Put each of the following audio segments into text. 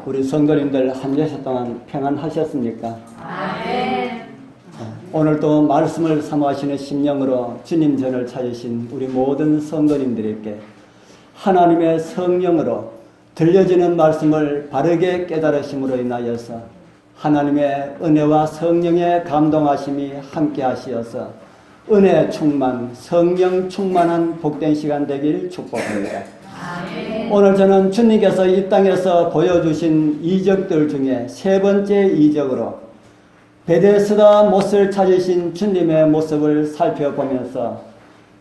우리 성도님들 한 주일 동안 평안하셨습니까? 아멘. 오늘도 말씀을 사모하시는 심령으로 주님 전을 찾으신 우리 모든 성도님들에게 하나님의 성령으로 들려지는 말씀을 바르게 깨달으심으로 인하여서 하나님의 은혜와 성령의 감동하심이 함께 하시어서 은혜 충만, 성령 충만한 복된 시간 되길 축복합니다. 아멘. 오늘 저는 주님께서 이 땅에서 보여주신 이적들 중에 세 번째 이적으로 베데스다 못을 찾으신 주님의 모습을 살펴보면서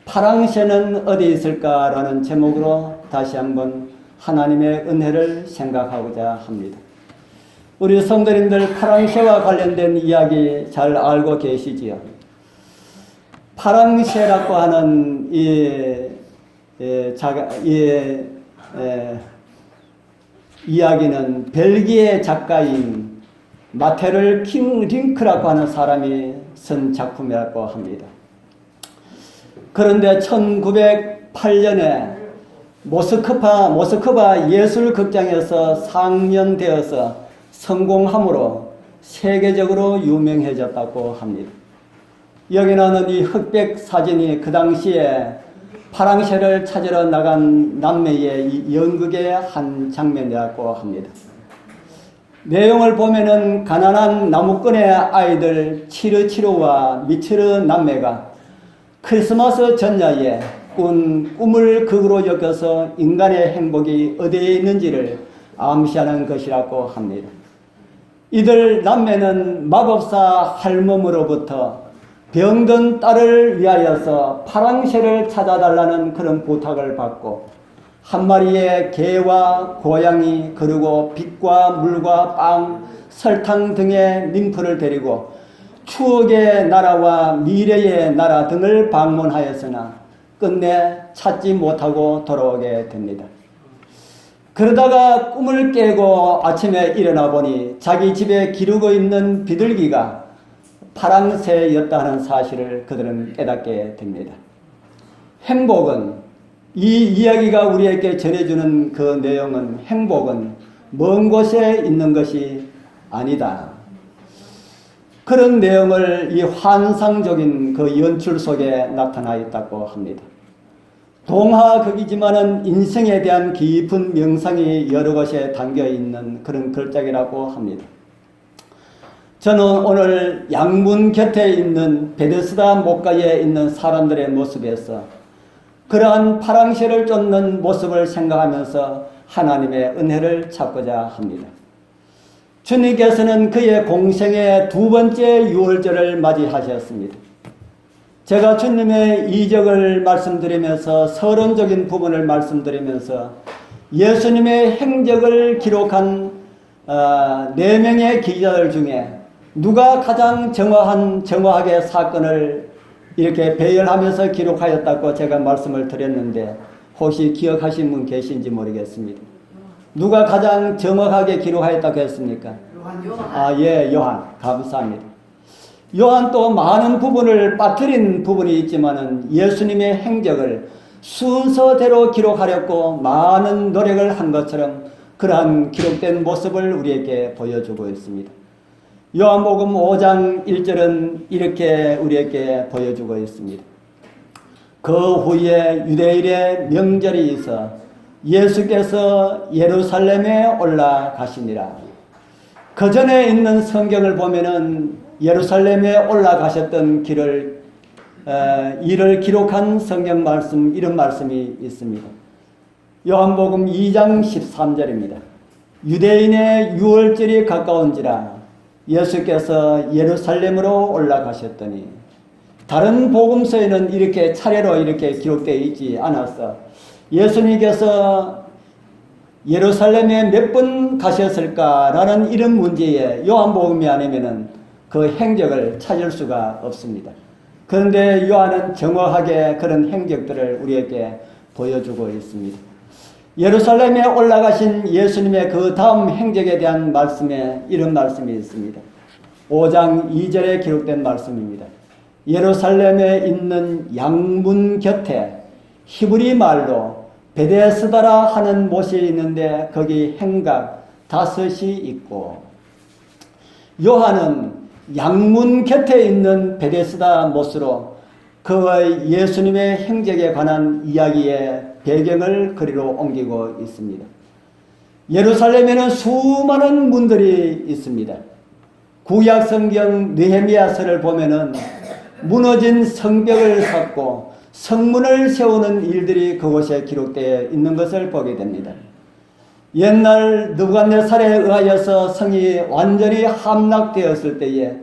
파랑새는 어디 있을까라는 제목으로 다시 한번 하나님의 은혜를 생각하고자 합니다. 우리 성도님들 파랑새와 관련된 이야기 잘 알고 계시지요? 파랑새라고 하는 이야기는 벨기에 작가인 마테를 링크라고 하는 사람이 쓴 작품이라고 합니다. 그런데 1908년에 모스크바 예술극장에서 상연되어서 성공함으로 세계적으로 유명해졌다고 합니다. 여기 나오는 이 흑백 사진이 그 당시에 파랑새를 찾으러 나간 남매의 이 연극의 한 장면이라고 합니다. 내용을 보면은 가난한 나무꾼의 아이들 치르치르와 미치르 남매가 크리스마스 전야에 꿈을 극으로 엮어서 인간의 행복이 어디에 있는지를 암시하는 것이라고 합니다. 이들 남매는 마법사 할멈으로부터 병든 딸을 위하여서 파랑새를 찾아달라는 그런 부탁을 받고 한 마리의 개와 고양이 그리고 빛과 물과 빵, 설탕 등의 림프를 데리고 추억의 나라와 미래의 나라 등을 방문하였으나 끝내 찾지 못하고 돌아오게 됩니다. 그러다가 꿈을 깨고 아침에 일어나 보니 자기 집에 기르고 있는 비둘기가 파랑새였다는 사실을 그들은 깨닫게 됩니다. 행복은, 이 이야기가 우리에게 전해주는 그 내용은 행복은 먼 곳에 있는 것이 아니다. 그런 내용을 이 환상적인 그 연출 속에 나타나 있다고 합니다. 동화극이지만은 인생에 대한 깊은 명상이 여러 곳에 담겨 있는 그런 글작이라고 합니다. 저는 오늘 양문 곁에 있는 베데스다 못가에 있는 사람들의 모습에서 그러한 파랑새를 쫓는 모습을 생각하면서 하나님의 은혜를 찾고자 합니다. 주님께서는 그의 공생의 두 번째 유월절을 맞이하셨습니다. 제가 주님의 이적을 말씀드리면서 서론적인 부분을 말씀드리면서 예수님의 행적을 기록한 4명의 기자들 중에 누가 가장 정확하게 사건을 이렇게 배열하면서 기록하였다고 제가 말씀을 드렸는데 혹시 기억하신 분 계신지 모르겠습니다. 누가 가장 정확하게 기록하였다고 했습니까? 요한. 예, 요한. 감사합니다. 요한 또 많은 부분을 빠뜨린 부분이 있지만은 예수님의 행적을 순서대로 기록하려고 많은 노력을 한 것처럼 그러한 기록된 모습을 우리에게 보여주고 있습니다. 요한복음 5장 1절은 이렇게 우리에게 보여주고 있습니다. 그 후에 유대인의 명절이 있어 예수께서 예루살렘에 올라가시니라. 그 전에 있는 성경을 보면은 예루살렘에 올라가셨던 일을 기록한 성경 말씀, 이런 말씀이 있습니다. 요한복음 2장 13절입니다. 유대인의 유월절이 가까운지라 예수께서 예루살렘으로 올라가셨더니, 다른 복음서에는 이렇게 차례로 이렇게 기록되어 있지 않아서 예수님께서 예루살렘에 몇 번 가셨을까라는 이런 문제에 요한복음이 아니면은 그 행적을 찾을 수가 없습니다. 그런데 요한은 정확하게 그런 행적들을 우리에게 보여주고 있습니다. 예루살렘에 올라가신 예수님의 그 다음 행적에 대한 말씀에 이런 말씀이 있습니다. 5장 2절에 기록된 말씀입니다. 예루살렘에 있는 양문 곁에 히브리 말로 베데스다라 하는 못이 있는데 거기 행각 5이 있고, 요한은 양문 곁에 있는 베데스다 못으로 그 예수님의 행적에 관한 이야기의 배경을 그리로 옮기고 있습니다. 예루살렘에는 수많은 문들이 있습니다. 구약 성경 느헤미야서를 보면은 무너진 성벽을 쌓고 성문을 세우는 일들이 그곳에 기록되어 있는 것을 보게 됩니다. 옛날 느부갓네살에 의하여서 성이 완전히 함락되었을 때에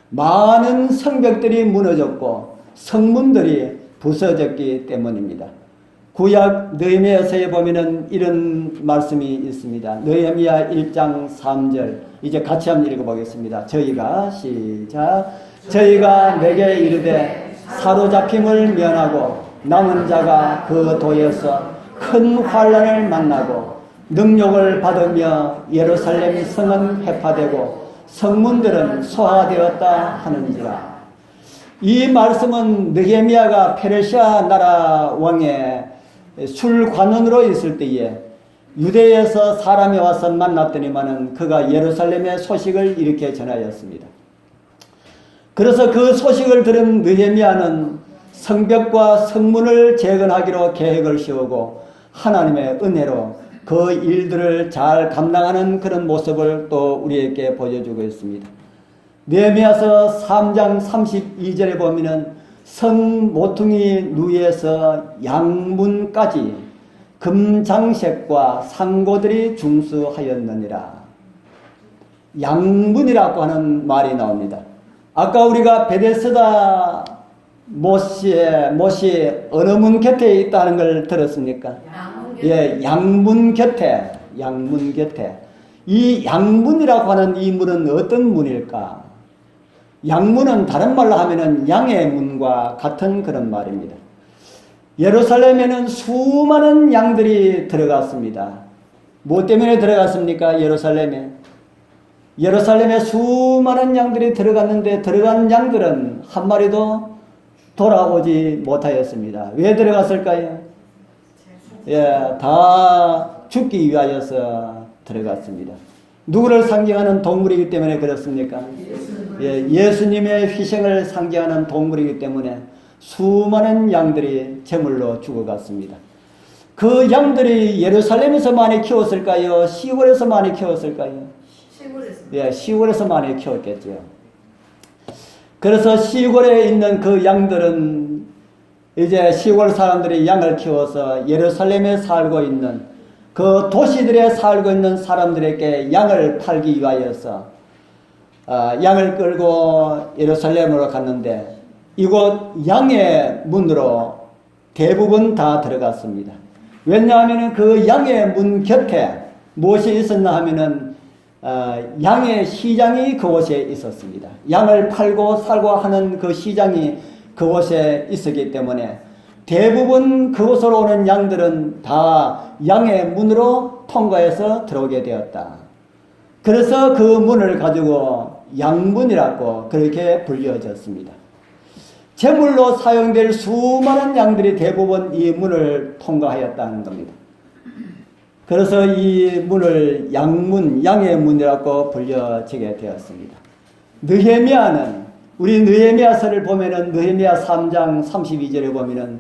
많은 성벽들이 무너졌고 성문들이 부서졌기 때문입니다. 구약 느헤미야서에 보면은 이런 말씀이 있습니다. 느헤미야 1장 3절, 이제 같이 한번 읽어보겠습니다. 저희가 내게 이르되 사로잡힘을 면하고 남은 자가 그 도에서 큰 환난을 만나고 능욕을 받으며 예루살렘 성은 해파되고 성문들은 소화되었다 하는지라. 이 말씀은 느헤미야가 페르시아 나라 왕의 술관원으로 있을 때에 유대에서 사람이 와서 만났더니만은 그가 예루살렘의 소식을 이렇게 전하였습니다. 그래서 그 소식을 들은 느헤미야는 성벽과 성문을 재건하기로 계획을 세우고 하나님의 은혜로 그 일들을 잘 감당하는 그런 모습을 또 우리에게 보여주고 있습니다. 느헤미야서 3장 32절에 보면은 성 모퉁이 누이에서 양문까지 금장색과 상고들이 중수하였느니라. 양문이라고 하는 말이 나옵니다. 아까 우리가 베데스다 못이 어느 문 곁에 있다는 걸 들었습니까? 양문 곁에. 이 양문이라고 하는 이 문은 어떤 문일까? 양문은 다른 말로 하면은 양의 문과 같은 그런 말입니다. 예루살렘에는 수많은 양들이 들어갔습니다. 뭐 때문에 들어갔습니까? 예루살렘에 수많은 양들이 들어갔는데 들어간 양들은 한 마리도 돌아오지 못하였습니다. 왜 들어갔을까요? 다 죽기 위하여서 들어갔습니다. 누구를 상징하는 동물이기 때문에 그렇습니까? 예수님의 희생을 상징하는 동물이기 때문에 수많은 양들이 제물로 죽어갔습니다. 그 양들이 예루살렘에서 많이 키웠을까요? 시골에서 많이 키웠을까요? 시골에서 많이 키웠겠죠. 그래서 시골에 있는 그 양들은 이제 시골 사람들이 양을 키워서 예루살렘에 살고 있는 그 도시들에 살고 있는 사람들에게 양을 팔기 위하여서 양을 끌고 예루살렘으로 갔는데 이곳 양의 문으로 대부분 다 들어갔습니다. 왜냐하면 그 양의 문 곁에 무엇이 있었나 하면은 양의 시장이 그곳에 있었습니다. 양을 팔고 살고 하는 그 시장이 그곳에 있었기 때문에 대부분 그곳으로 오는 양들은 다 양의 문으로 통과해서 들어오게 되었다. 그래서 그 문을 가지고 양문이라고 그렇게 불려졌습니다. 제물로 사용될 수많은 양들이 대부분 이 문을 통과하였다는 겁니다. 그래서 이 문을 양문, 양의 문이라고 불려지게 되었습니다. 느헤미야는, 우리 느헤미야서를 보면은 느헤미야 3장 32절에 보면은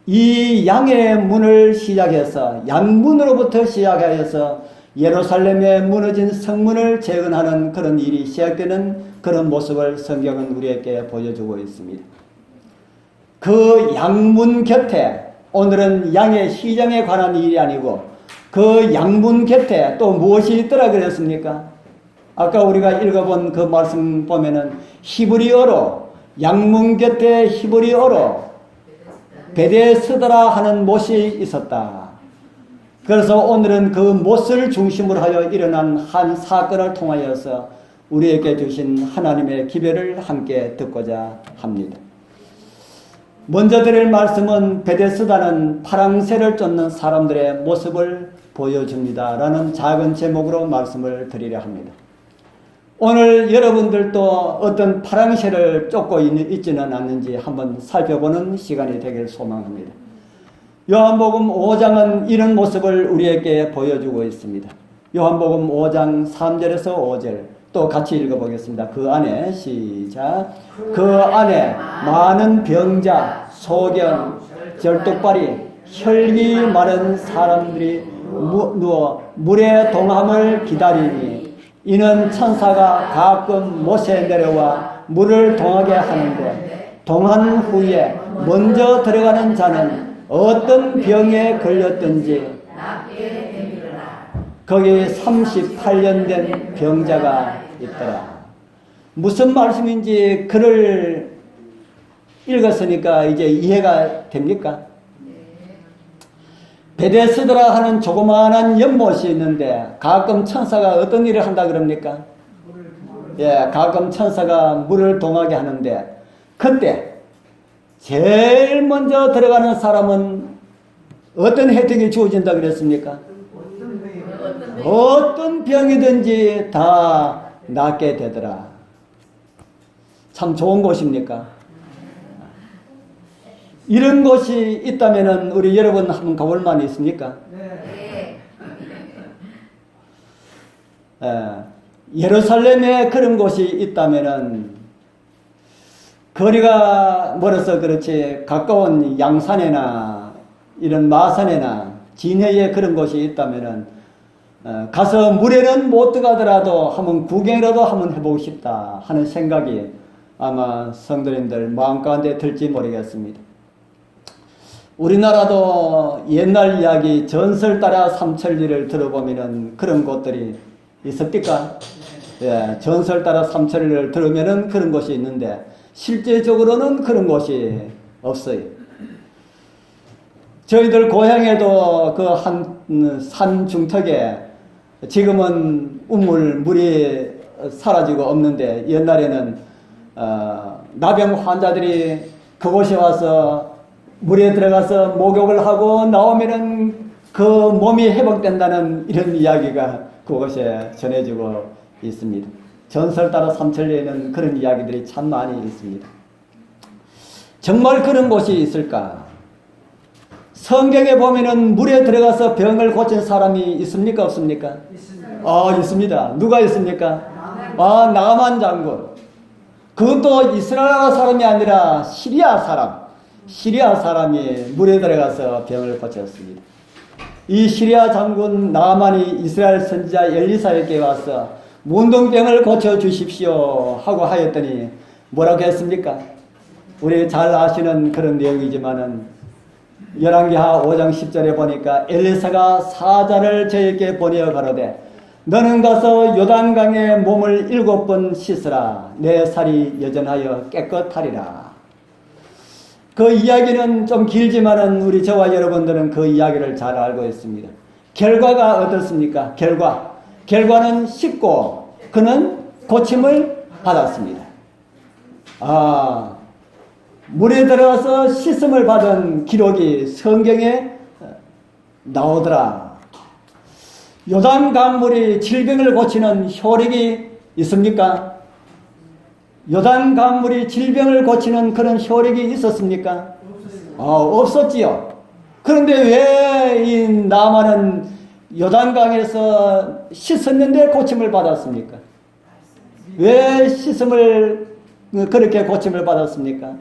이 양의 문을 시작해서, 양문으로부터 시작하여서 예루살렘에 무너진 성문을 재건하는 그런 일이 시작되는 그런 모습을 성경은 우리에게 보여주고 있습니다. 그 양문 곁에, 오늘은 양의 시장에 관한 일이 아니고 그 양문 곁에 또 무엇이 있더라 그랬습니까? 아까 우리가 읽어본 그 말씀 보면은 히브리어로, 양문 곁에 히브리어로 베데스다라 하는 못이 있었다. 그래서 오늘은 그 못을 중심으로 하여 일어난 한 사건을 통하여서 우리에게 주신 하나님의 기별을 함께 듣고자 합니다. 먼저 드릴 말씀은 베데스다는 파랑새를 쫓는 사람들의 모습을 보여줍니다 라는 작은 제목으로 말씀을 드리려 합니다. 오늘 여러분들도 어떤 파랑새를 쫓고 있지는 않는지 한번 살펴보는 시간이 되길 소망합니다. 요한복음 5장은 이런 모습을 우리에게 보여주고 있습니다. 요한복음 5장 3절에서 5절 또 같이 읽어보겠습니다. 그 안에 시작. 그 안에 많은 병자, 소견, 절뚝발이, 혈기 마른 사람들이 누워 물의 동함을 기다리니 이는 천사가 가끔 못에 내려와 물을 동하게 하는데 동한 후에 먼저 들어가는 자는 어떤 병에 걸렸든지 거기 38년 된 병자가 있더라. 무슨 말씀인지 글을 읽었으니까 이제 이해가 됩니까? 베데스다라 하는 조그마한 연못이 있는데 가끔 천사가 어떤 일을 한다 그럽니까? 예, 가끔 천사가 물을 동하게 하는데 그때 제일 먼저 들어가는 사람은 어떤 혜택이 주어진다 그랬습니까? 어떤 병이든지 다 낫게 되더라. 참 좋은 곳입니까? 이런 곳이 있다면 우리 여러분 한번 가볼 만이 있습니까? 네. 예루살렘에 그런 곳이 있다면 거리가 멀어서 그렇지 가까운 양산이나 이런 마산이나 진해에 그런 곳이 있다면 가서 물에는 못 들어가더라도 한번 구경이라도 한번 해보고 싶다 하는 생각이 아마 성도님들 마음가운데 들지 모르겠습니다. 우리나라도 옛날 이야기 전설 따라 삼천리를 들어보면은 그런 곳들이 있습니까? 예, 전설 따라 삼천리를 들으면은 그런 곳이 있는데 실제적으로는 그런 곳이 없어요. 저희들 고향에도 그 한 산 중턱에 지금은 물이 사라지고 없는데 옛날에는 나병 환자들이 그곳에 와서 물에 들어가서 목욕을 하고 나오면은 그 몸이 회복된다는 이런 이야기가 그곳에 전해지고 있습니다. 전설 따라 삼천리에는 그런 이야기들이 참 많이 있습니다. 정말 그런 곳이 있을까? 성경에 보면은 물에 들어가서 병을 고친 사람이 있습니까? 없습니까? 있습니다. 있습니다. 누가 있습니까? 나만 장군. 그것도 이스라엘 사람이 아니라 시리아 사람이 물에 들어가서 병을 고쳤습니다. 이 시리아 장군 나만이 이스라엘 선지자 엘리사에게 와서 문둥병을 고쳐주십시오 하고 하였더니 뭐라고 했습니까? 우리 잘 아시는 그런 내용이지만은 열왕기하 5장 10절에 보니까 엘리사가 사자를 저에게 보내어 가로되 너는 가서 요단강에 몸을 7번 씻으라 내 살이 여전하여 깨끗하리라. 그 이야기는 좀 길지만은 우리 저와 여러분들은 그 이야기를 잘 알고 있습니다. 결과가 어떻습니까? 결과는 씻고 그는 고침을 받았습니다. 물에 들어가서 씻음을 받은 기록이 성경에 나오더라. 요단 강물이 질병을 고치는 효력이 있습니까? 요단 강물이 질병을 고치는 그런 효력이 있었습니까? 없었지요. 그런데 왜 이 나만은 요단강에서 씻었는데 고침을 받았습니까? 왜 씻음을 그렇게 고침을 받았습니까?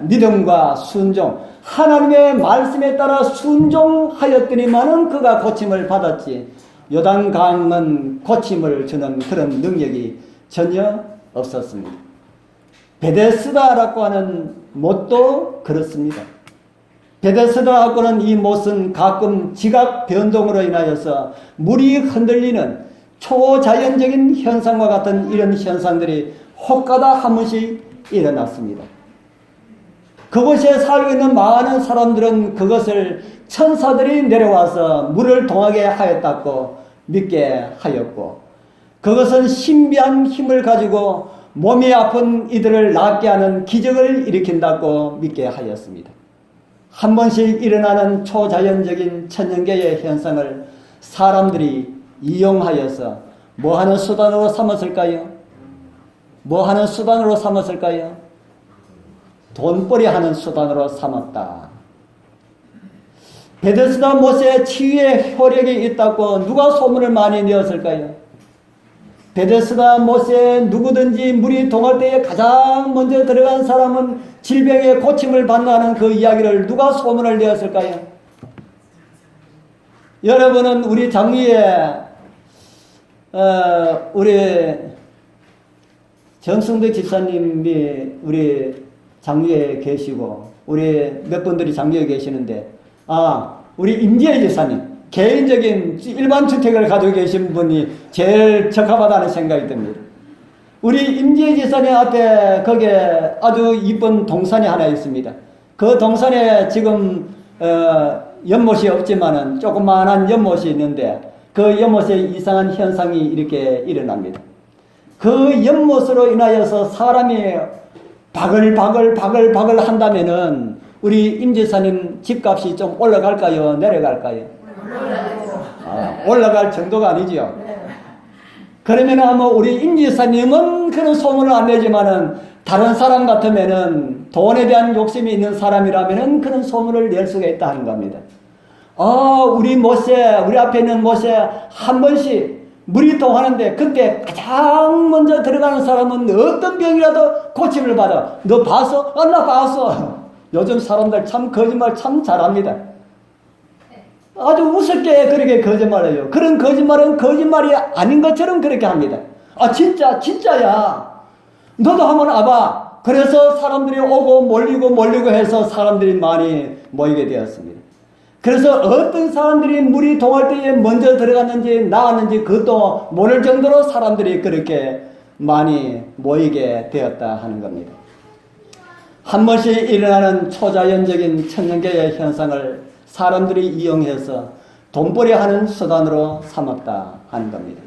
믿음과 순종. 하나님의 말씀에 따라 순종하였더니만은 그가 고침을 받았지. 요단강은 고침을 주는 그런 능력이 전혀 없었습니다. 베데스다라고 하는 못도 그렇습니다. 베데스다라고는 이 못은 가끔 지각 변동으로 인하여서 물이 흔들리는 초자연적인 현상과 같은 이런 현상들이 혹가다 한 번씩 일어났습니다. 그곳에 살고 있는 많은 사람들은 그것을 천사들이 내려와서 물을 동하게 하였다고 믿게 하였고, 그것은 신비한 힘을 가지고 몸이 아픈 이들을 낫게 하는 기적을 일으킨다고 믿게 하였습니다. 한 번씩 일어나는 초자연적인 천연계의 현상을 사람들이 이용하여서 뭐 하는 수단으로 삼았을까요? 뭐 하는 수단으로 삼았을까요? 돈벌이 하는 수단으로 삼았다. 베데스다 못에 치유의 효력이 있다고 누가 소문을 많이 내었을까요? 베데스다 못에 누구든지 물이 동할 때에 가장 먼저 들어간 사람은 질병의 고침을 받는다는 그 이야기를 누가 소문을 내었을까요? 여러분은 우리 장위에 우리 정승대 집사님이 우리 장위에 계시고 우리 몇 분들이 장위에 계시는데 우리 임지혜 집사님 개인적인 일반 주택을 가지고 계신 분이 제일 적합하다는 생각이 듭니다. 우리 임지혜 집사님 앞에 거기에 아주 이쁜 동산이 하나 있습니다. 그 동산에 지금 연못이 없지만은 조그마한 연못이 있는데 그 연못에 이상한 현상이 이렇게 일어납니다. 그 연못으로 인하여서 사람이 바글바글 한다면은 우리 임 집사님 집값이 좀 올라갈까요? 내려갈까요? 올라갈 정도가 아니지요. 그러면 아마 우리 임 집사님은 그런 소문을 안 내지만은 다른 사람 같으면은 돈에 대한 욕심이 있는 사람이라면은 그런 소문을 낼 수가 있다 하는 겁니다. 우리 앞에 있는 못에 한 번씩 물이 동하는데 그때 가장 먼저 들어가는 사람은 어떤 병이라도 고침을 받아. 너 봤어? 나 봤어. 요즘 사람들 참 거짓말 참 잘합니다. 아주 우습게 그렇게 거짓말해요. 그런 거짓말은 거짓말이 아닌 것처럼 그렇게 합니다. 진짜야. 너도 한번 와봐. 그래서 사람들이 오고 몰리고 해서 사람들이 많이 모이게 되었습니다. 그래서 어떤 사람들이 물이 동할 때에 먼저 들어갔는지 나왔는지 그것도 모를 정도로 사람들이 그렇게 많이 모이게 되었다 하는 겁니다. 한 번씩 일어나는 초자연적인 천연계의 현상을 사람들이 이용해서 돈벌이 하는 수단으로 삼았다 하는 겁니다.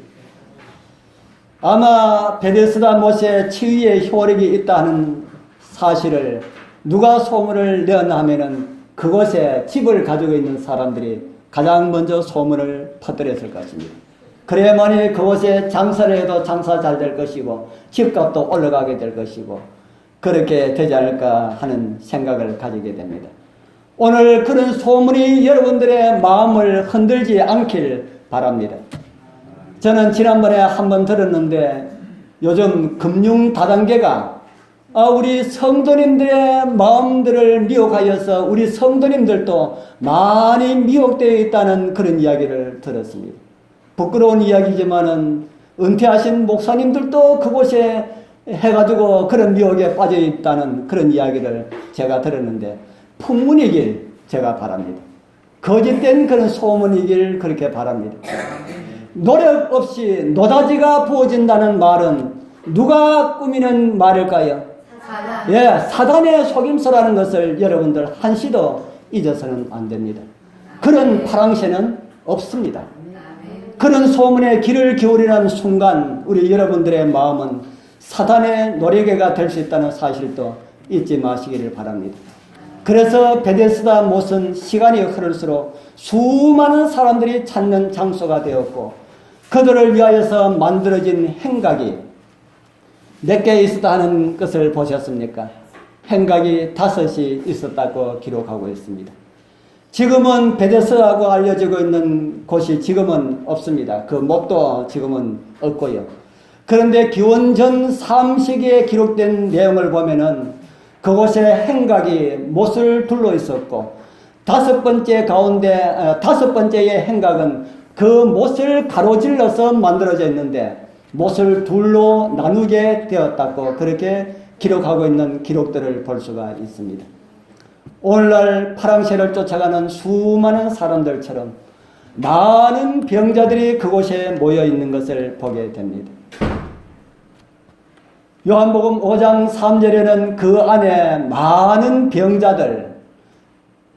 아마 베데스다 못에 치유의 효력이 있다는 사실을 누가 소문을 내었나 하면은 그곳에 집을 가지고 있는 사람들이 가장 먼저 소문을 퍼뜨렸을 것입니다. 그래야만이 그곳에 장사를 해도 장사 잘 될 것이고 집값도 올라가게 될 것이고 그렇게 되지 않을까 하는 생각을 가지게 됩니다. 오늘 그런 소문이 여러분들의 마음을 흔들지 않길 바랍니다. 저는 지난번에 한번 들었는데 요즘 금융 다단계가 우리 성도님들의 마음들을 미혹하여서 우리 성도님들도 많이 미혹되어 있다는 그런 이야기를 들었습니다. 부끄러운 이야기지만은 은퇴하신 목사님들도 그곳에 해가지고 그런 미혹에 빠져 있다는 그런 이야기를 제가 들었는데 풍문이길 제가 바랍니다. 거짓된 그런 소문이길 그렇게 바랍니다. 노력 없이 노다지가 부어진다는 말은 누가 꾸미는 말일까요? 사단의 속임수라는 것을 여러분들 한시도 잊어서는 안 됩니다. 그런 파랑새는 없습니다. 그런 소문에 귀를 기울이는 순간 우리 여러분들의 마음은 사단의 노래개가 될 수 있다는 사실도 잊지 마시기를 바랍니다. 그래서 베데스다 못은 시간이 흐를수록 수많은 사람들이 찾는 장소가 되었고 그들을 위하여서 만들어진 행각이 몇 개 있었다는 것을 보셨습니까? 행각이 5이 있었다고 기록하고 있습니다. 지금은 베데스라고 알려지고 있는 곳이 지금은 없습니다. 그 못도 지금은 없고요. 그런데 기원전 3세기에 기록된 내용을 보면은 그곳에 행각이 못을 둘러 있었고 다섯 번째의 행각은 그 못을 가로질러서 만들어져 있는데 못을 둘로 나누게 되었다고 그렇게 기록하고 있는 기록들을 볼 수가 있습니다. 오늘날 파랑새를 쫓아가는 수많은 사람들처럼 많은 병자들이 그곳에 모여 있는 것을 보게 됩니다. 요한복음 5장 3절에는 그 안에 많은 병자들,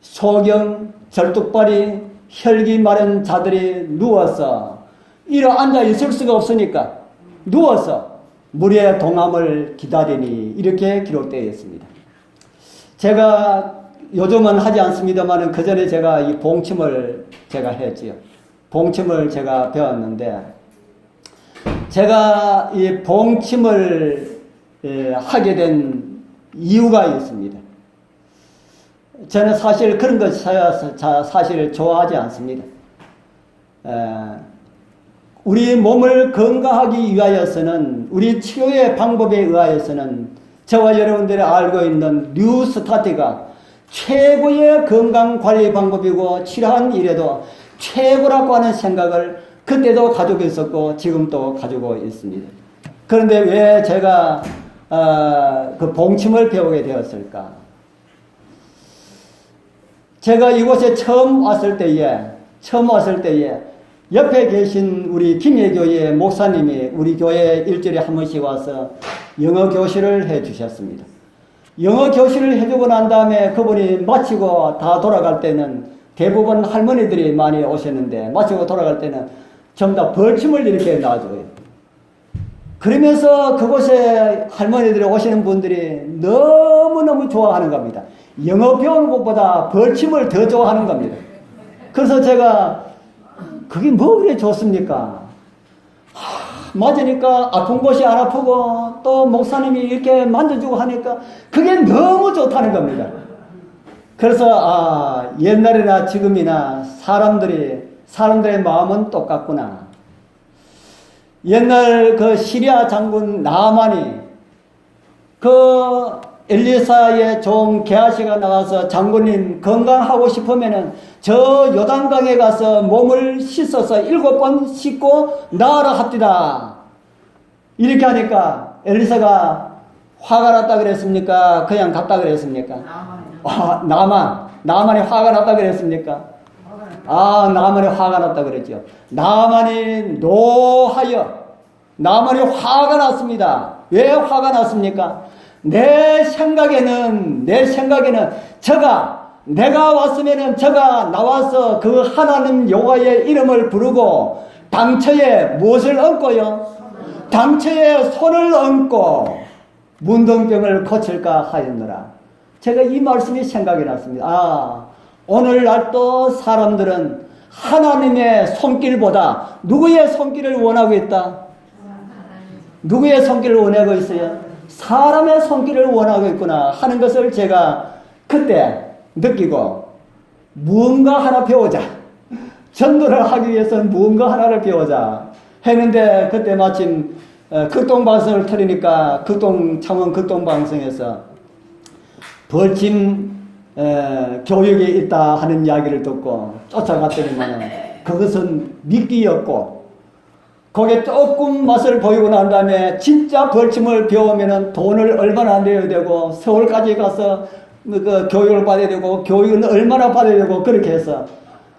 소경, 절뚝발이, 혈기 마른 자들이 누워서 앉아 있을 수가 없으니까 누워서 물의 동함을 기다리니 이렇게 기록되어 있습니다. 제가 요즘은 하지 않습니다만 그 전에 제가 이 봉침을 제가 했지요. 봉침을 제가 배웠는데 제가 이 봉침을 하게 된 이유가 있습니다. 저는 사실 그런 것 사실 좋아하지 않습니다. 우리 몸을 건강하기 위하여서는 우리 치료의 방법에 의하여서는 저와 여러분들이 알고 있는 뉴스타트가 최고의 건강관리 방법이고 치료한 일에도 최고라고 하는 생각을 그때도 가지고 있었고 지금도 가지고 있습니다. 그런데 왜 제가 그 봉침을 배우게 되었을까? 제가 이곳에 처음 왔을 때에 옆에 계신 우리 김해교회 목사님이 우리 교회에 일주일에 한 번씩 와서 영어 교실을 해 주셨습니다. 영어 교실을 해주고 난 다음에 그분이 마치고 다 돌아갈 때는 대부분 할머니들이 많이 오셨는데 마치고 돌아갈 때는 전부 다 벌침을 이렇게 놔줘요. 그러면서 그곳에 할머니들이 오시는 분들이 너무너무 좋아하는 겁니다. 영어 배우는 것보다 벌침을 더 좋아하는 겁니다. 그래서 제가 그게 뭐 그래 좋습니까? 맞으니까 아픈 곳이 안 아프고 또 목사님이 이렇게 만져주고 하니까 그게 너무 좋다는 겁니다. 그래서 옛날이나 지금이나 사람들의 마음은 똑같구나. 옛날 그 시리아 장군 나아만이 그 엘리사의 종 게하시가 나와서 장군님 건강하고 싶으면은 저 요단강에 가서 몸을 씻어서 7번 씻고 나으라 합디다. 이렇게 하니까 엘리사가 화가 났다 그랬습니까? 그냥 갔다 그랬습니까? 나만이 화가 났다 그랬습니까? 나만이 화가 났다 그랬죠. 나만이 화가 났습니다. 왜 화가 났습니까? 내 생각에는 내가 왔으면은 저가 나와서 그 하나님 여호와의 이름을 부르고 당처에 무엇을 얹고요? 당처에 손을 얹고 문둥병을 고칠까 하였노라. 제가 이 말씀이 생각이 났습니다. 오늘날 또 사람들은 하나님의 손길보다 누구의 손길을 원하고 있다? 누구의 손길을 원하고 있어요? 사람의 손길을 원하고 있구나 하는 것을 제가 그때 느끼고 무언가 하나 배우자. 전도를 하기 위해서는 무언가 하나를 배우자 했는데 그때 마침 극동방송을 틀으니까 창원 극동방송에서 벌침 교육이 있다 하는 이야기를 듣고 쫓아갔더니만 그것은 미끼였고 거기에 조금 맛을 보이고 난 다음에 진짜 벌침을 배우면은 돈을 얼마나 내야 되고 서울까지 가서 그 교육을 받아야 되고 교육은 얼마나 받아야 되고 그렇게 해서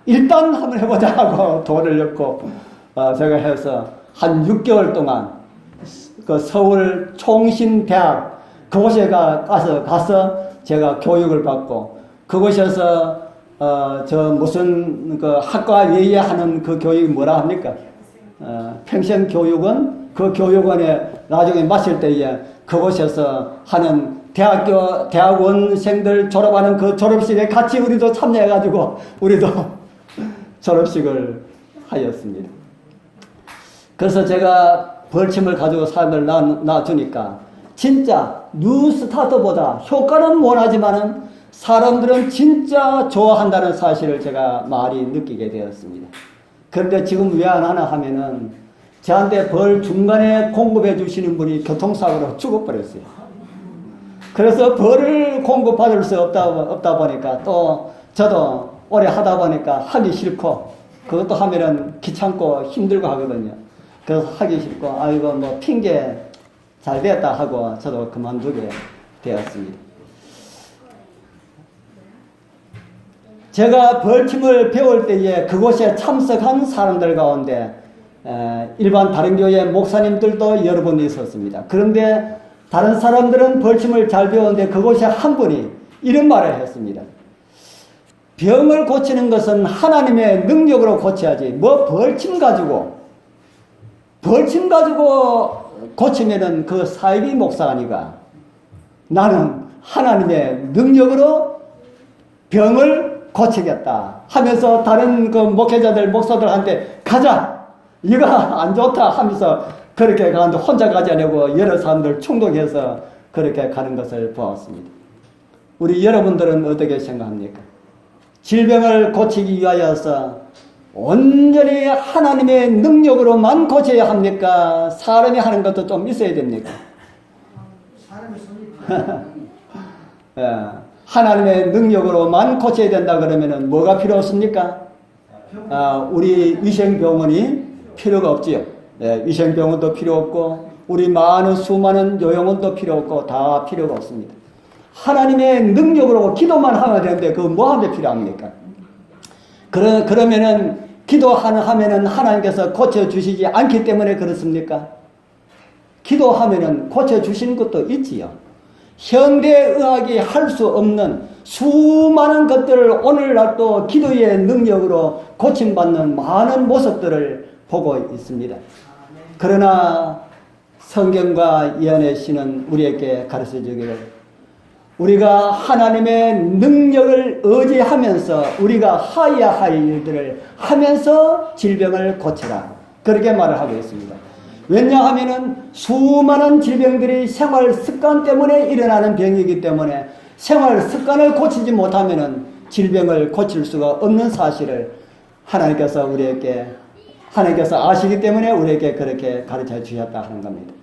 일단 한번 해보자 하고 돈을 넣고 제가 해서 한 6개월 동안 그 서울 총신대학 그곳에 가서 제가 교육을 받고 그곳에서 저 무슨 그 학과 외에 하는 그 교육이 뭐라 합니까? 평생 교육은 그 교육원에 나중에 마칠 때에 그곳에서 하는 대학원생들 졸업하는 그 졸업식에 같이 우리도 참여해가지고 우리도 졸업식을 하였습니다. 그래서 제가 벌침을 가지고 사람들 놔주니까 진짜 뉴스타트보다 효과는 못하지만은 사람들은 진짜 좋아한다는 사실을 제가 많이 느끼게 되었습니다. 그런데 지금 왜 안 하나 하면은 저한테 벌 중간에 공급해 주시는 분이 교통사고로 죽어버렸어요. 그래서 벌을 공급받을 수 없다 보니까 또 저도 오래 하다 보니까 하기 싫고 그것도 하면은 귀찮고 힘들고 하거든요. 그래서 하기 싫고 아이고 뭐 핑계 잘 됐다 하고 저도 그만두게 되었습니다. 제가 벌침을 배울 때에 그곳에 참석한 사람들 가운데 일반 다른 교회 목사님들도 여러 분 있었습니다. 그런데 다른 사람들은 벌침을 잘 배웠는데 그곳에 한 분이 이런 말을 했습니다. 병을 고치는 것은 하나님의 능력으로 고쳐야지 뭐 벌침 가지고 고치면은 그 사이비 목사 아니가. 나는 하나님의 능력으로 병을 고치겠다 하면서 다른 그 목회자들 목사들한테 가자 이거 안 좋다 하면서 그렇게 가는데 혼자 가지 않고 여러 사람들 충동해서 그렇게 가는 것을 보았습니다. 우리 여러분들은 어떻게 생각합니까? 질병을 고치기 위하여서 온전히 하나님의 능력으로만 고쳐야 합니까? 사람이 하는 것도 좀 있어야 됩니까? 예, 하나님의 능력으로만 고쳐야 된다 그러면은 뭐가 필요 없습니까? 우리 위생병원이 필요가 없지요. 예, 위생병원도 필요 없고 우리 수많은 요양원도 필요 없고 다 필요가 없습니다. 하나님의 능력으로 기도만 하면 되는데 그거 뭐 하는데 필요합니까? 그러면은 기도하면은 하나님께서 고쳐주시지 않기 때문에 그렇습니까? 기도하면은 고쳐주시는 것도 있지요. 현대의학이 할 수 없는 수많은 것들을 오늘날 또 기도의 능력으로 고침받는 많은 모습들을 보고 있습니다. 그러나 성경과 예언의 신은 우리에게 가르쳐 주기를 우리가 하나님의 능력을 의지하면서 우리가 하여야 할 일들을 하면서 질병을 고쳐라. 그렇게 말을 하고 있습니다. 왜냐하면은 수많은 질병들이 생활 습관 때문에 일어나는 병이기 때문에 생활 습관을 고치지 못하면은 질병을 고칠 수가 없는 사실을 하나님께서 아시기 때문에 우리에게 그렇게 가르쳐 주셨다 하는 겁니다.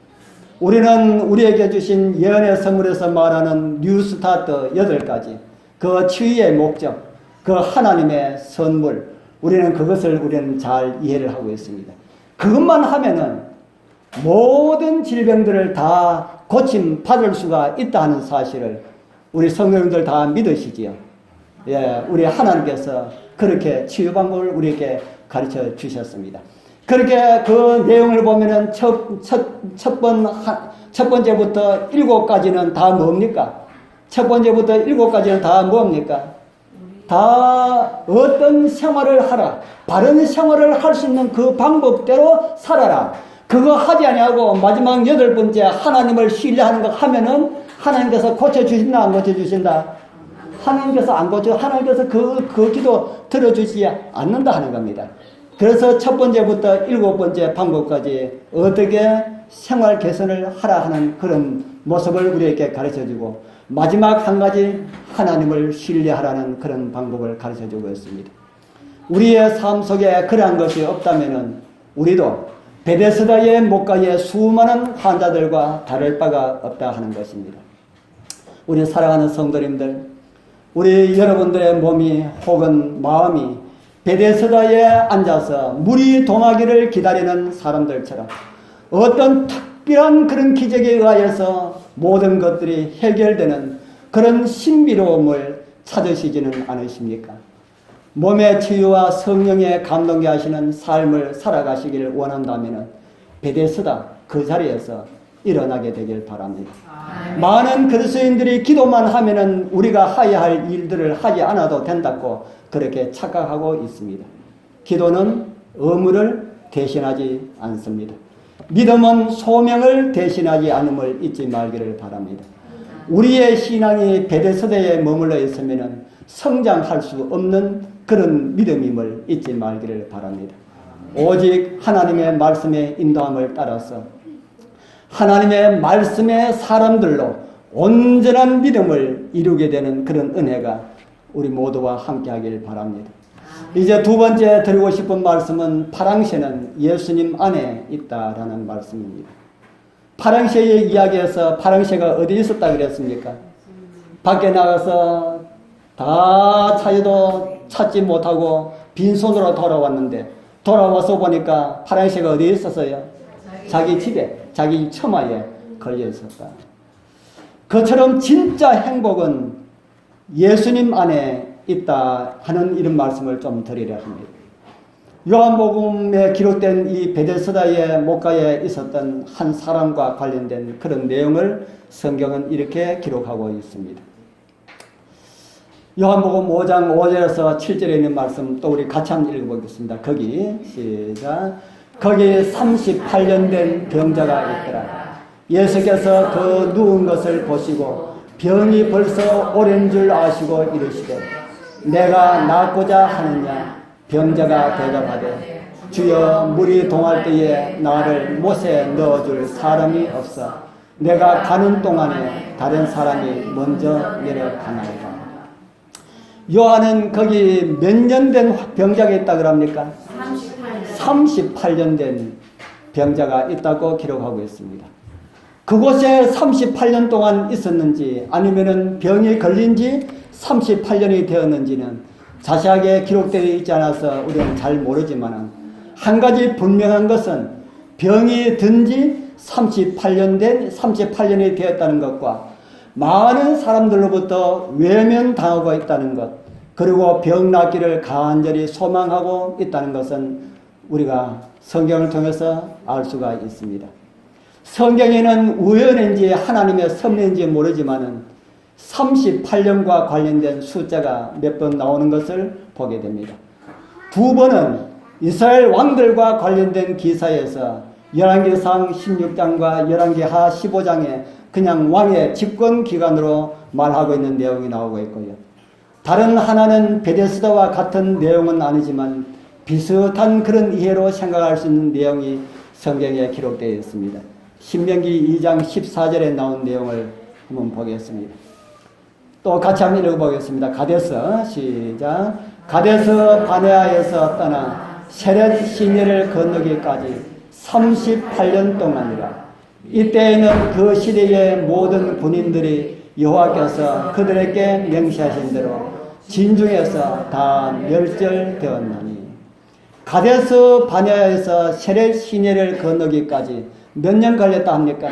우리는 우리에게 주신 예언의 선물에서 말하는 뉴스타트 8가지 그 치유의 목적, 그 하나님의 선물 우리는 잘 이해를 하고 있습니다. 그것만 하면은 모든 질병들을 다 고침 받을 수가 있다는 사실을 우리 성도님들 다 믿으시지요. 예, 우리 하나님께서 그렇게 치유 방법을 우리에게 가르쳐 주셨습니다. 그렇게 그 내용을 보면은 첫 번째부터 7가지는 다 뭡니까? 첫 번째부터 7가지는 다 뭡니까? 다 어떤 생활을 하라. 바른 생활을 할 수 있는 그 방법대로 살아라. 그거 하지 아니하고 마지막 8번째 하나님을 신뢰하는 거 하면은 하나님께서 고쳐주신다 안 고쳐주신다? 하나님께서 그 기도 들어주시지 않는다 하는 겁니다. 그래서 첫 번째부터 7번째 방법까지 어떻게 생활 개선을 하라 하는 그런 모습을 우리에게 가르쳐주고 마지막 한 가지 하나님을 신뢰하라는 그런 방법을 가르쳐주고 있습니다. 우리의 삶 속에 그러한 것이 없다면은 우리도 베데스다의 목가의 수많은 환자들과 다를 바가 없다 하는 것입니다. 우리 사랑하는 성도님들, 우리 여러분들의 몸이 혹은 마음이 베데스다에 앉아서 물이 동하기를 기다리는 사람들처럼 어떤 특별한 그런 기적에 의하여서 모든 것들이 해결되는 그런 신비로움을 찾으시지는 않으십니까? 몸의 치유와 성령의 감동케 하시는 삶을 살아가시기를 원한다면 베데스다 그 자리에서 일어나게 되길 바랍니다. 많은 그리스도인들이 기도만 하면은 우리가 해야 할 일들을 하지 않아도 된다고 그렇게 착각하고 있습니다. 기도는 의무를 대신하지 않습니다. 믿음은 소명을 대신하지 않음을 잊지 말기를 바랍니다. 우리의 신앙이 베데스다에 머물러 있으면은 성장할 수 없는 그런 믿음임을 잊지 말기를 바랍니다. 오직 하나님의 말씀의 인도함을 따라서 하나님의 말씀의 사람들로 온전한 믿음을 이루게 되는 그런 은혜가 우리 모두와 함께하길 바랍니다. 이제 두 번째 드리고 싶은 말씀은 파랑새는 예수님 안에 있다라는 말씀입니다. 파랑새의 이야기에서 파랑새가 어디 있었다 그랬습니까? 밖에 나가서 다 찾아도 찾지 못하고 빈손으로 돌아왔는데 돌아와서 보니까 파랑새가 어디 있었어요? 자기 집에, 자기 처마에 걸려 있었다. 그처럼 진짜 행복은 예수님 안에 있다 하는 이런 말씀을 좀 드리려 합니다. 요한복음에 기록된 이 베데스다의 목가에 있었던 한 사람과 관련된 그런 내용을 성경은 이렇게 기록하고 있습니다. 요한복음 5장 5절에서 7절에 있는 말씀 또 우리 같이 한번 읽어보겠습니다. 거기 시작. 거기 38년 된 병자가 있더라. 예수께서 그 누운 것을 보시고 병이 벌써 오랜 줄 아시고 이르시되 내가 낫고자 하느냐. 병자가 대답하되 주여 물이 동할 때에 나를 못에 넣어줄 사람이 없어 내가 가는 동안에 다른 사람이 먼저 내려가나이다. 요한은 거기 몇 년 된 병자가 있다 그럽니까? 38년 된 병자가 있다고 기록하고 있습니다. 그곳에 38년 동안 있었는지 아니면은 병이 걸린 지 38년이 되었는지는 자세하게 기록되어 있지 않아서 우리는 잘 모르지만 한 가지 분명한 것은 병이 든 지 38년이 되었다는 것과 많은 사람들로부터 외면당하고 있다는 것, 그리고 병 낫기를 간절히 소망하고 있다는 것은 우리가 성경을 통해서 알 수가 있습니다. 성경에는 우연인지 하나님의 섭리인지 모르지만은 38년과 관련된 숫자가 몇 번 나오는 것을 보게 됩니다. 두 번은 이스라엘 왕들과 관련된 기사에서 열왕기상 16장과 열왕기하 15장에 그냥 왕의 집권 기간으로 말하고 있는 내용이 나오고 있고요. 다른 하나는 베데스다와 같은 내용은 아니지만 비슷한 그런 이해로 생각할 수 있는 내용이 성경에 기록되어 있습니다. 신명기 2장 14절에 나온 내용을 한번 보겠습니다. 또 같이 한번 읽어보겠습니다. 가데스 시작. 가데스 바네아에서 떠나 세렛 시내를 건너기까지 38년 동안이라. 이때에는 그 시대의 모든 군인들이 여호와께서 그들에게 명시하신 대로 진중에서 다 멸절되었나니. 가데스 바네아에서 세렛 시내를 건너기까지 몇 년 걸렸다 합니까?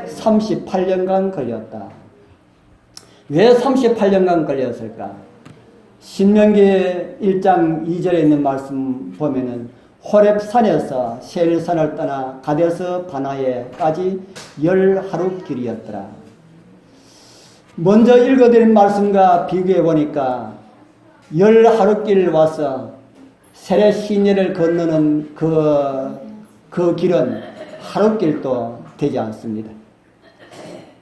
38년간 걸렸다. 왜 38년간 걸렸을까? 신명기 1장 2절에 있는 말씀 보면은 호렙산에서 세일산을 떠나 가데스 바나에까지 10하루 길이었더라. 먼저 읽어드린 말씀과 비교해 보니까 10하루 길 와서 세렛 시내를 건너는 그 길은 하루 길도 되지 않습니다.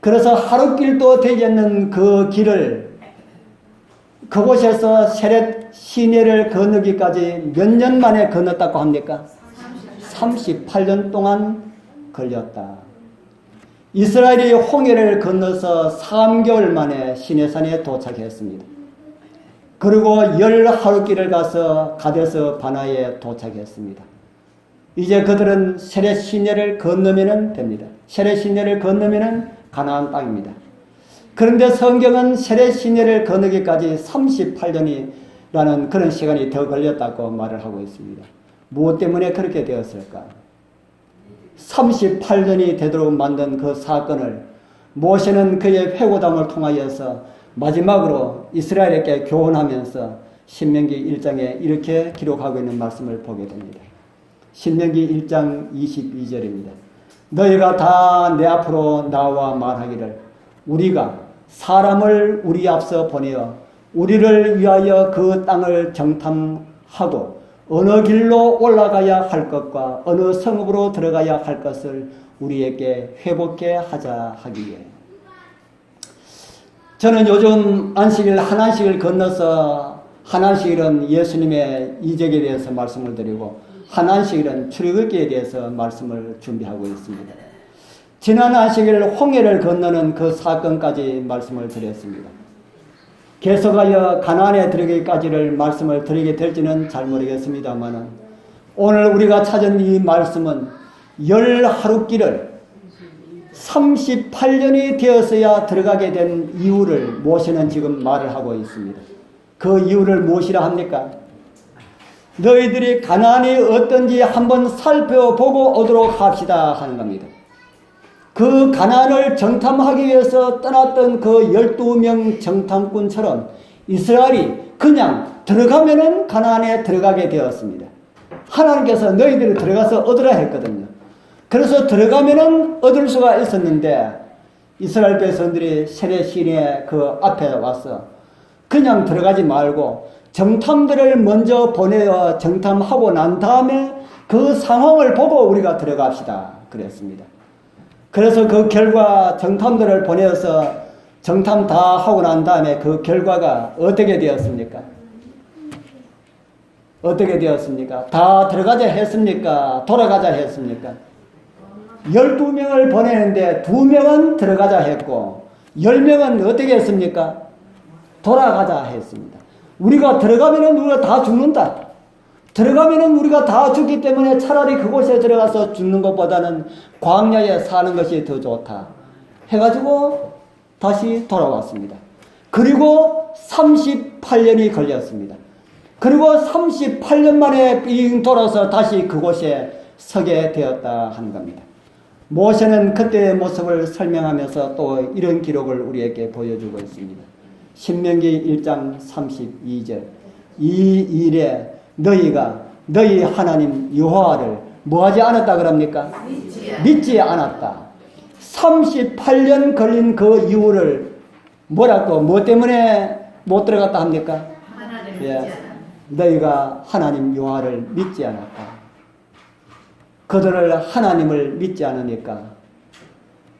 그래서 하루 길도 되지 않는 그 길을 그곳에서 세렛 시내를 건너기까지 몇 년 만에 건넜다고 합니까? 38년 동안 걸렸다. 이스라엘이 홍해를 건너서 3개월 만에 시내산에 도착했습니다. 그리고 10하루 길을 가서 가데스 바나에 도착했습니다. 이제 그들은 세렛 시내를 건너면 됩니다. 세렛 시내를 건너면 가나안 땅입니다. 그런데 성경은 세렛 시내를 건너기까지 38년이라는 그런 시간이 더 걸렸다고 말을 하고 있습니다. 무엇 때문에 그렇게 되었을까? 38년이 되도록 만든 그 사건을 모세는 그의 회고담을 통하여서 마지막으로 이스라엘에게 교훈하면서 신명기 1장에 이렇게 기록하고 있는 말씀을 보게 됩니다. 신명기 1장 22절입니다. 너희가 다 내 앞으로 나와 말하기를 우리가 사람을 우리 앞서 보내어 우리를 위하여 그 땅을 정탐하고 어느 길로 올라가야 할 것과 어느 성읍으로 들어가야 할 것을 우리에게 회복해 하자 하기에. 저는 요즘 안식일 한안식을 건너서 한안식일은 예수님의 이적에 대해서 말씀을 드리고 한안식일은 출애굽기에 대해서 말씀을 준비하고 있습니다. 지난 안식일 홍해를 건너는 그 사건까지 말씀을 드렸습니다. 계속하여 가나안에 들어가기까지를 말씀을 드리게 될지는 잘 모르겠습니다만 오늘 우리가 찾은 이 말씀은 열 하루길을 38년이 되었어야 들어가게 된 이유를 모세는 지금 말을 하고 있습니다. 그 이유를 무엇이라 합니까? 너희들이 가나안이 어떤지 한번 살펴보고 오도록 합시다 하는 겁니다. 그 가나안을 정탐하기 위해서 떠났던 그 12명 정탐꾼처럼 이스라엘이 그냥 들어가면은 가나안에 들어가게 되었습니다. 하나님께서 너희들이 들어가서 얻으라 했거든요. 그래서 들어가면은 얻을 수가 있었는데 이스라엘 백성들이 세례시인의 그 앞에 와서 그냥 들어가지 말고 정탐들을 먼저 보내어 정탐하고 난 다음에 그 상황을 보고 우리가 들어갑시다 그랬습니다. 그래서 그 결과 정탐들을 보내어서 정탐 다 하고 난 다음에 그 결과가 어떻게 되었습니까? 어떻게 되었습니까? 다 들어가자 했습니까? 돌아가자 했습니까? 12명을 보내는데 2명은 들어가자 했고 10명은 어떻게 했습니까? 돌아가자 했습니다. 우리가 들어가면은 우리가 다 죽는다. 들어가면은 우리가 다 죽기 때문에 차라리 그곳에 들어가서 죽는 것보다는 광야에 사는 것이 더 좋다 해가지고 다시 돌아왔습니다. 그리고 38년이 걸렸습니다. 그리고 38년 만에 빙 돌아서 다시 그곳에 서게 되었다 하는 겁니다. 모세는 그때의 모습을 설명하면서 또 이런 기록을 우리에게 보여주고 있습니다. 신명기 1장 32절 이 일에 너희가 너희 하나님 여호와를 뭐하지 않았다 그럽니까? 믿지 않았다. 38년 걸린 그 이유를 뭐라고 뭐 때문에 못 들어갔다 합니까? 예, 너희가 하나님 여호와를 믿지 않았다. 그들을 하나님을 믿지 않으니까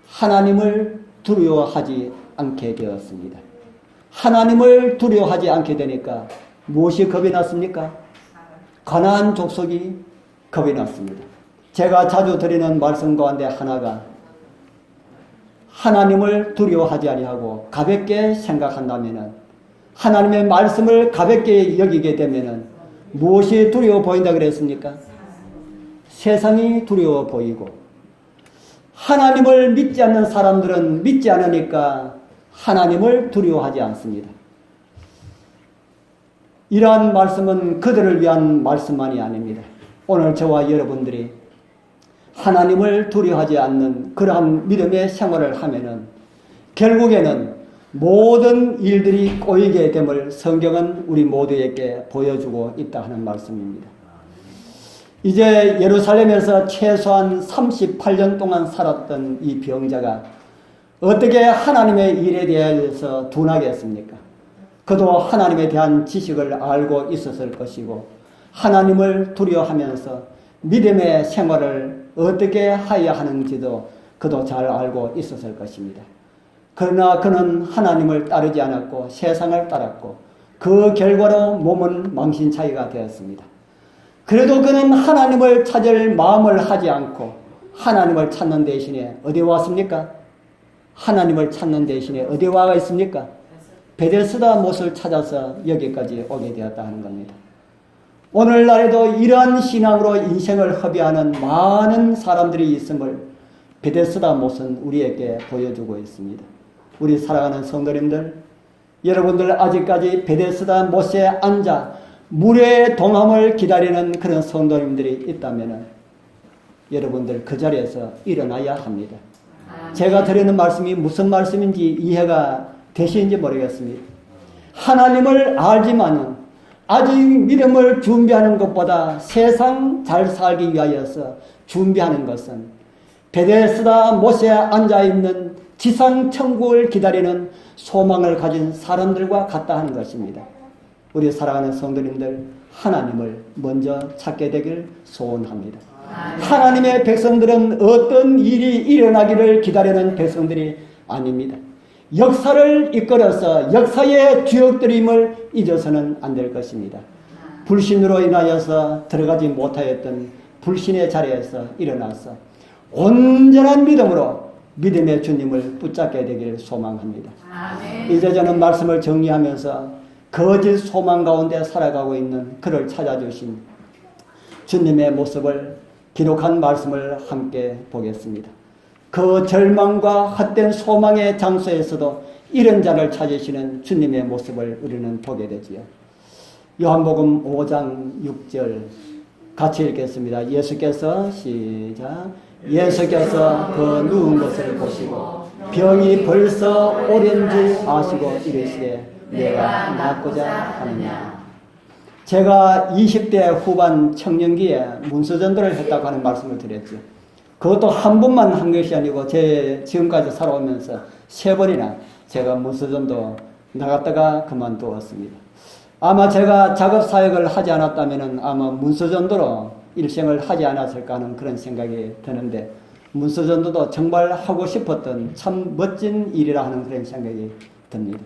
하나님을 두려워하지 않게 되었습니다. 하나님을 두려워하지 않게 되니까 무엇이 겁이 났습니까? 가나안 족속이 겁이 났습니다. 제가 자주 드리는 말씀 가운데 하나가 하나님을 두려워하지 아니하고 가볍게 생각한다면은 하나님의 말씀을 가볍게 여기게 되면은 무엇이 두려워 보인다 그랬습니까? 세상이 두려워 보이고 하나님을 믿지 않는 사람들은 믿지 않으니까 하나님을 두려워하지 않습니다. 이러한 말씀은 그들을 위한 말씀만이 아닙니다. 오늘 저와 여러분들이 하나님을 두려워하지 않는 그러한 믿음의 생활을 하면은 결국에는 모든 일들이 꼬이게 됨을 성경은 우리 모두에게 보여주고 있다 하는 말씀입니다. 이제 예루살렘에서 최소한 38년 동안 살았던 이 병자가 어떻게 하나님의 일에 대해서 둔하겠습니까? 그도 하나님에 대한 지식을 알고 있었을 것이고 하나님을 두려워하면서 믿음의 생활을 어떻게 하여야 하는지도 그도 잘 알고 있었을 것입니다. 그러나 그는 하나님을 따르지 않았고 세상을 따랐고 그 결과로 몸은 망신차이가 되었습니다. 그래도 그는 하나님을 찾을 마음을 하지 않고 하나님을 찾는 대신에 어디 왔습니까? 하나님을 찾는 대신에 어디 와가 있습니까? 베데스다 못을 찾아서 여기까지 오게 되었다 하는 겁니다. 오늘날에도 이러한 신앙으로 인생을 허비하는 많은 사람들이 있음을 베데스다 못은 우리에게 보여주고 있습니다. 우리 사랑하는 성도님들, 여러분들 아직까지 베데스다 못에 앉아 물의 동함을 기다리는 그런 성도님들이 있다면 여러분들 그 자리에서 일어나야 합니다. 제가 드리는 말씀이 무슨 말씀인지 이해가 되시는지 모르겠습니다. 하나님을 알지만은 아직 믿음을 준비하는 것보다 세상 잘 살기 위하여서 준비하는 것은 베데스다 못에 앉아있는 지상 천국을 기다리는 소망을 가진 사람들과 같다 하는 것입니다. 우리 사랑하는 성도님들, 하나님을 먼저 찾게 되길 소원합니다. 하나님의 백성들은 어떤 일이 일어나기를 기다리는 백성들이 아닙니다. 역사를 이끌어서 역사의 주역들임을 잊어서는 안 될 것입니다. 불신으로 인하여서 들어가지 못하였던 불신의 자리에서 일어나서 온전한 믿음으로 믿음의 주님을 붙잡게 되기를 소망합니다. 아멘. 이제 저는 말씀을 정리하면서 거짓 소망 가운데 살아가고 있는 그를 찾아주신 주님의 모습을 기록한 말씀을 함께 보겠습니다. 그 절망과 헛된 소망의 장소에서도 이런 자를 찾으시는 주님의 모습을 우리는 보게 되지요. 요한복음 5장 6절 같이 읽겠습니다. 예수께서 시작. 예수께서 그 누운 것을 보시고 병이 벌써 오랜 줄 아시고 이르시되 내가 낫고자 하느냐. 제가 20대 후반 청년기에 문서전도를 했다고 하는 말씀을 드렸죠. 그것도 한 번만 한 것이 아니고 제 지금까지 살아오면서 3번이나 제가 문서전도 나갔다가 그만두었습니다. 아마 제가 작업사역을 하지 않았다면 아마 문서전도로 일생을 하지 않았을까 하는 그런 생각이 드는데 문서전도도 정말 하고 싶었던 참 멋진 일이라 하는 그런 생각이 듭니다.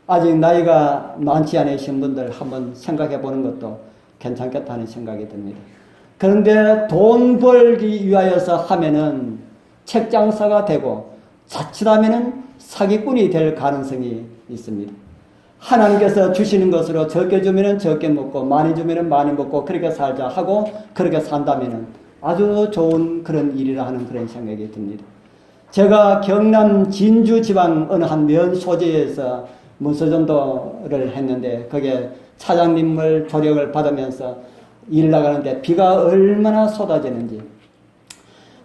아직 나이가 많지 않으신 분들 한번 생각해 보는 것도 괜찮겠다는 생각이 듭니다. 그런데 돈 벌기 위하여서 하면은 책장사가 되고 자칫하면은 사기꾼이 될 가능성이 있습니다. 하나님께서 주시는 것으로 적게 주면은 적게 먹고 많이 주면은 많이 먹고 그렇게 살자 하고 그렇게 산다면은 아주 좋은 그런 일이라 하는 그런 생각이 듭니다. 제가 경남 진주 지방 어느 한 면 소재에서 문서전도를 했는데 거기에 차장님을 조력을 받으면서 일 나가는데 비가 얼마나 쏟아지는지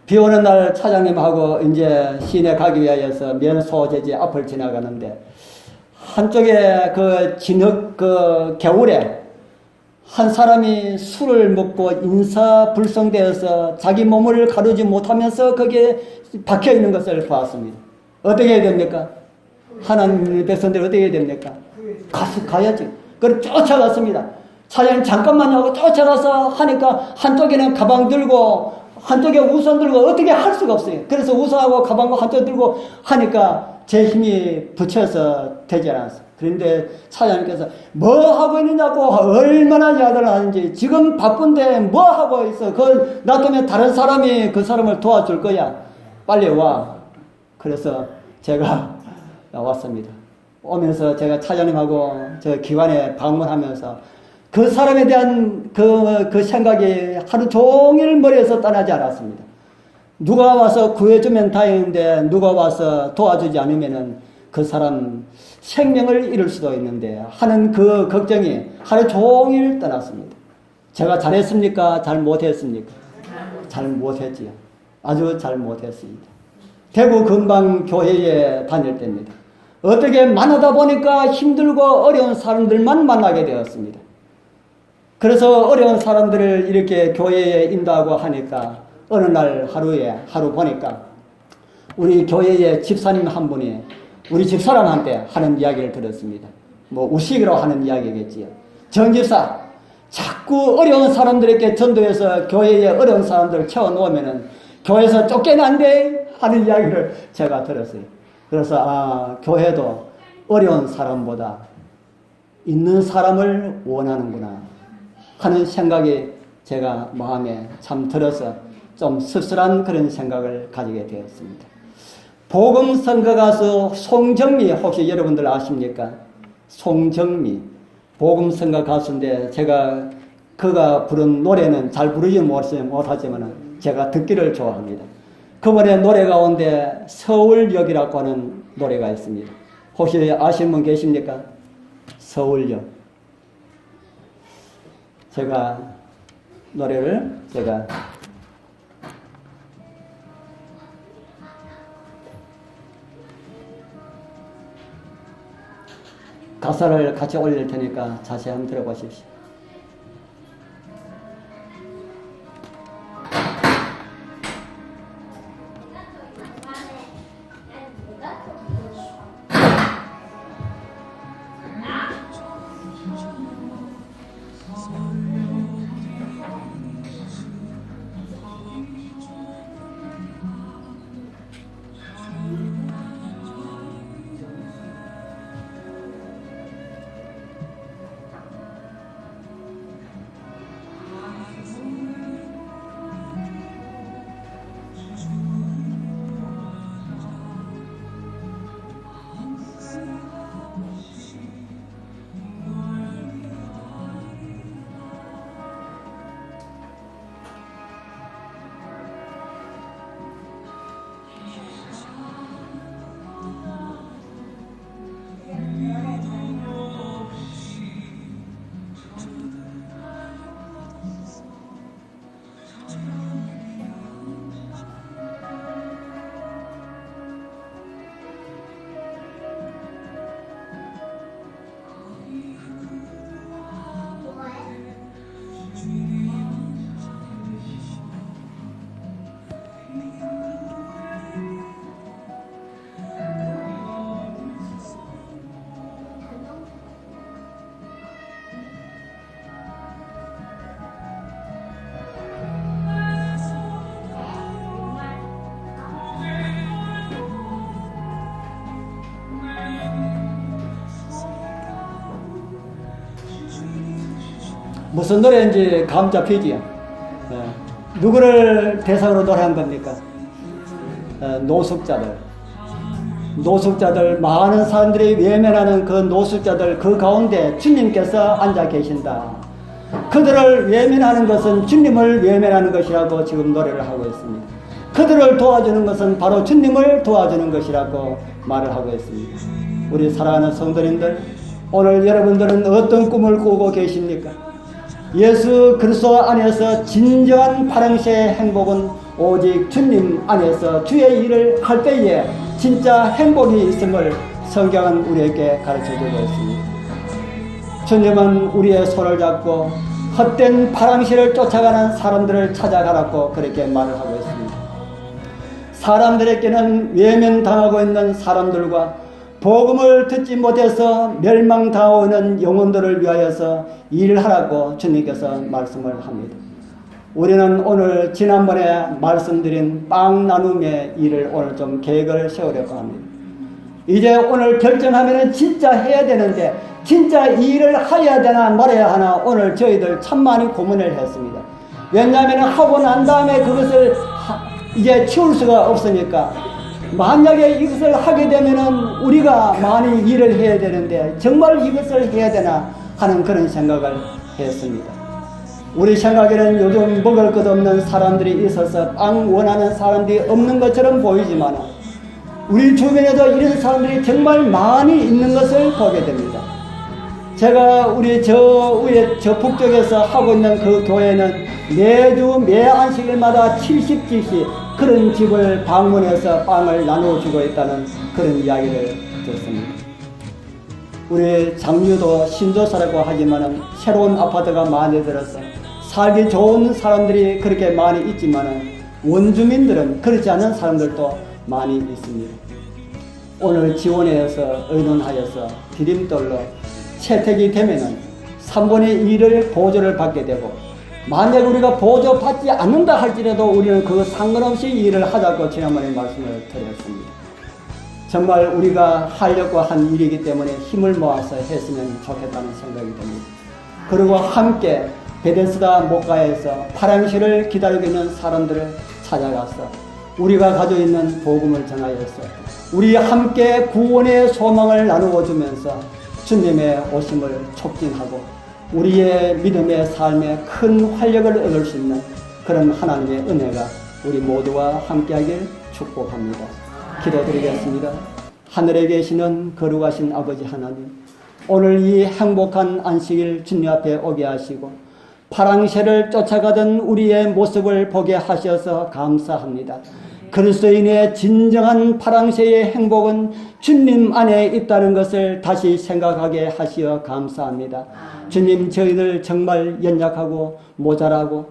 비 오는 날 차장님하고 이제 시내 가기 위하여서 면 소재지 앞을 지나가는데 한쪽에 그 진흙 그 겨울에 한 사람이 술을 먹고 인사불성되어서 자기 몸을 가르지 못하면서 거기에 박혀 있는 것을 보았습니다. 어떻게 해야 됩니까? 하나님의 백성들 어떻게 해야 됩니까? 가야지. 그걸 쫓아갔습니다. 차장님 잠깐만요 하고 쫓아가서 하니까 한쪽에는 가방 들고 한쪽에 우산 들고 어떻게 할 수가 없어요. 그래서 우산하고 가방과 한쪽 들고 하니까 제 힘이 붙여서 되지 않았어요. 그런데 차장님께서 뭐 하고 있느냐고 얼마나 야단을 하는지 지금 바쁜데 뭐 하고 있어. 그걸 놔두면 다른 사람이 그 사람을 도와줄 거야. 빨리 와. 그래서 제가 나왔습니다. 오면서 제가 차장님하고 저 기관에 방문하면서 그 사람에 대한 그 생각이 하루 종일 머리에서 떠나지 않았습니다. 누가 와서 구해주면 다행인데 누가 와서 도와주지 않으면은 그 사람 생명을 잃을 수도 있는데 하는 그 걱정이 하루 종일 떠났습니다. 제가 잘했습니까? 잘 못했습니까? 잘 못했지요. 아주 잘 못했습니다. 대구 근방교회에 다닐 때입니다. 어떻게 만나다 보니까 힘들고 어려운 사람들만 만나게 되었습니다. 그래서 어려운 사람들을 이렇게 교회에 인도하고 하니까 어느 날 하루 보니까 우리 교회의 집사님 한 분이 우리 집사람한테 하는 이야기를 들었습니다. 뭐 우식이라고 하는 이야기겠지요. 정 집사, 자꾸 어려운 사람들에게 전도해서 교회에 어려운 사람들을 채워놓으면은 교회에서 쫓겨난대 하는 이야기를 제가 들었어요. 그래서 교회도 어려운 사람보다 있는 사람을 원하는구나 하는 생각이 제가 마음에 참 들어서 좀 씁쓸한 그런 생각을 가지게 되었습니다. 복음성가 가수 송정미 혹시 여러분들 아십니까? 송정미 복음성가 가수인데 제가 그가 부른 노래는 잘 부르지 못하지만 제가 듣기를 좋아합니다. 그분의 노래 가운데 서울역이라고 하는 노래가 있습니다. 혹시 아시는 분 계십니까? 서울역. 제가 노래를 가사를 같이 올릴 테니까 자세히 한번 들어보십시오. 무슨 노래인지 감 잡히지요? 누구를 대상으로 노래한 겁니까? 노숙자들. 노숙자들, 많은 사람들이 외면하는 그 노숙자들, 그 가운데 주님께서 앉아 계신다. 그들을 외면하는 것은 주님을 외면하는 것이라고 지금 노래를 하고 있습니다. 그들을 도와주는 것은 바로 주님을 도와주는 것이라고 말을 하고 있습니다. 우리 사랑하는 성도님들, 오늘 여러분들은 어떤 꿈을 꾸고 계십니까? 예수 그리스도 안에서 진정한 파랑새의 행복은 오직 주님 안에서 주의 일을 할 때에 진짜 행복이 있음을 성경은 우리에게 가르쳐주고 있습니다. 주님은 우리의 손을 잡고 헛된 파랑새를 쫓아가는 사람들을 찾아가라고 그렇게 말을 하고 있습니다. 사람들에게는 외면당하고 있는 사람들과 복음을 듣지 못해서 멸망당하고 있는 영혼들을 위하여서 일하라고 주님께서 말씀을 합니다. 우리는 오늘 지난번에 말씀드린 빵 나눔의 일을 오늘 좀 계획을 세우려고 합니다. 이제 오늘 결정하면 진짜 해야 되는데 진짜 이 일을 해야 되나 말아야 하나 오늘 저희들 참 많이 고민을 했습니다. 왜냐하면 하고 난 다음에 그것을 이제 치울 수가 없으니까 만약에 이것을 하게 되면은 우리가 많이 일을 해야 되는데 정말 이것을 해야 되나 하는 그런 생각을 했습니다. 우리 생각에는 요즘 먹을 것 없는 사람들이 있어서 빵 원하는 사람들이 없는 것처럼 보이지만 우리 주변에도 이런 사람들이 정말 많이 있는 것을 보게 됩니다. 제가 우리 저 위에 저 북쪽에서 하고 있는 그 교회는 매주 매 안식일마다 70집씩 그런 집을 방문해서 빵을 나누어주고 있다는 그런 이야기를 듣습니다. 우리 장류도 신도사라고 하지만은 새로운 아파트가 많이 들어서 살기 좋은 사람들이 그렇게 많이 있지만은 원주민들은 그렇지 않은 사람들도 많이 있습니다. 오늘 지원회에서 의논하여서 디딤돌로 채택이 되면은 3분의 1을 보조를 받게 되고 만약 우리가 보조 받지 않는다 할지라도 우리는 그 상관없이 일을 하자고 지난번에 말씀을 드렸습니다. 정말 우리가 하려고 한 일이기 때문에 힘을 모아서 했으면 좋겠다는 생각이 듭니다. 그리고 함께 베데스다 목가에서 파랑새를 기다리고 있는 사람들을 찾아가서 우리가 가지고 있는 복음을 전하여서 우리 함께 구원의 소망을 나누어 주면서 주님의 오심을 촉진하고 우리의 믿음의 삶에 큰 활력을 얻을 수 있는 그런 하나님의 은혜가 우리 모두와 함께하길 축복합니다. 기도드리겠습니다. 하늘에 계시는 거룩하신 아버지 하나님, 오늘 이 행복한 안식일 주님 앞에 오게 하시고 파랑새를 쫓아가던 우리의 모습을 보게 하셔서 감사합니다. 그리스도인의 진정한 파랑새의 행복은 주님 안에 있다는 것을 다시 생각하게 하시어 감사합니다. 주님, 저희들 정말 연약하고 모자라고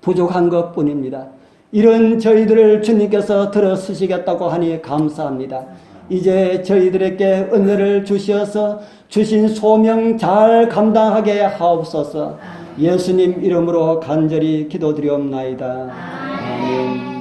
부족한 것뿐입니다. 이런 저희들을 주님께서 들어쓰시겠다고 하니 감사합니다. 이제 저희들에게 은혜를 주시어서 주신 소명 잘 감당하게 하옵소서. 예수님 이름으로 간절히 기도드리옵나이다. 아멘.